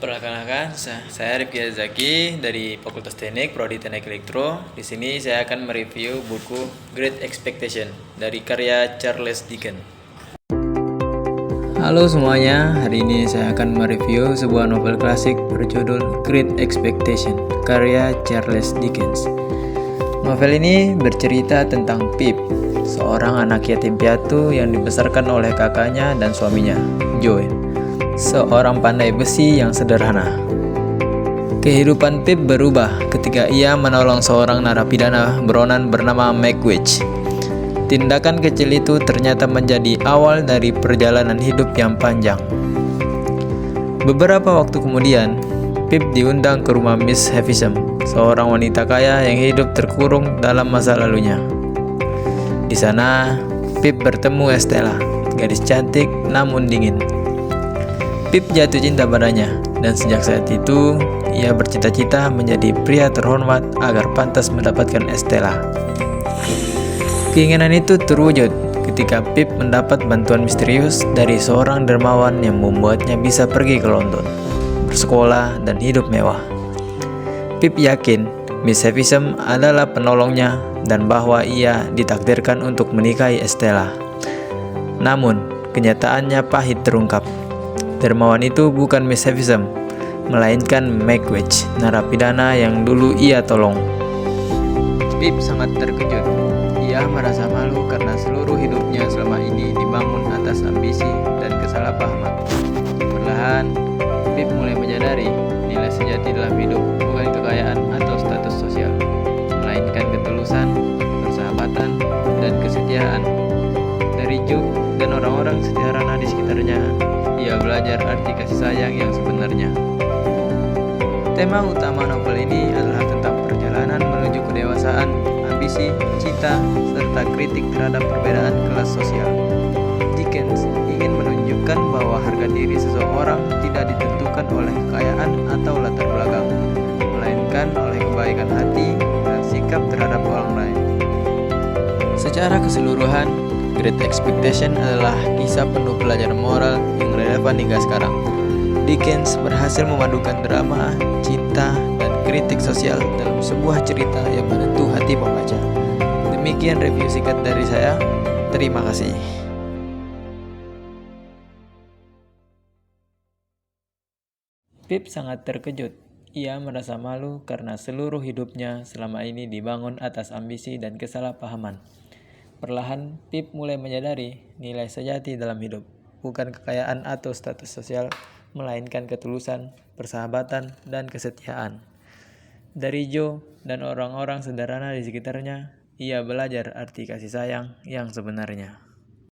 Perkenalkan, saya Rifki Zaki dari Fakultas Teknik, Prodi Teknik Elektro. Di sini saya akan mereview buku Great Expectation dari karya Charles Dickens. Halo semuanya, hari ini saya akan mereview sebuah novel klasik berjudul Great Expectation karya Charles Dickens. Novel ini bercerita tentang Pip, seorang anak yatim piatu yang dibesarkan oleh kakaknya dan suaminya, Joe, seorang pandai besi yang sederhana. Kehidupan Pip berubah ketika ia menolong seorang narapidana buronan bernama Magwitch. Tindakan kecil itu ternyata menjadi awal dari perjalanan hidup yang panjang. Beberapa waktu kemudian, Pip diundang ke rumah Miss Havisham, seorang wanita kaya yang hidup terkurung dalam masa lalunya. Di sana, Pip bertemu Estella, gadis cantik namun dingin. Pip jatuh cinta padanya, dan sejak saat itu, ia bercita-cita menjadi pria terhormat agar pantas mendapatkan Estella. Keinginan itu terwujud ketika Pip mendapat bantuan misterius dari seorang dermawan yang membuatnya bisa pergi ke London, bersekolah, dan hidup mewah. Pip yakin Miss Havisham adalah penolongnya dan bahwa ia ditakdirkan untuk menikahi Estella. Namun, kenyataannya pahit terungkap. Dermawan itu bukan Miss Havisham, melainkan Magwitch, narapidana yang dulu ia tolong. Pip sangat terkejut. Ia merasa malu karena seluruh hidupnya selama ini dibangun atas ambisi dan kesalahpahaman. Perlahan, Pip mulai menyadari nilai sejati dalam hidup bukan kekayaan atau status sosial, melainkan ketulusan, persahabatan, dan kesetiaan. Dari Joe dan orang-orang sederhana di sekitarnya, ia belajar arti kasih sayang yang sebenarnya. Tema utama novel ini adalah tentang perjalanan menuju kedewasaan, ambisi, cinta, serta kritik terhadap perbedaan kelas sosial. Dickens ingin menunjukkan bahwa harga diri seseorang tidak ditentukan oleh kekayaan atau latar belakang, melainkan oleh kebaikan hati dan sikap terhadap orang lain. Secara keseluruhan, Great Expectation adalah kisah penuh pelajaran moral yang relevan hingga sekarang. Dickens berhasil memadukan drama, cinta, dan kritik sosial dalam sebuah cerita yang menyentuh hati pembaca. Demikian review singkat dari saya. Terima kasih. Pip sangat terkejut. Ia merasa malu karena seluruh hidupnya selama ini dibangun atas ambisi dan kesalahpahaman. Perlahan, Pip mulai menyadari nilai sejati dalam hidup, bukan kekayaan atau status sosial, melainkan ketulusan, persahabatan, dan kesetiaan. Dari Joe dan orang-orang sederhana di sekitarnya, ia belajar arti kasih sayang yang sebenarnya.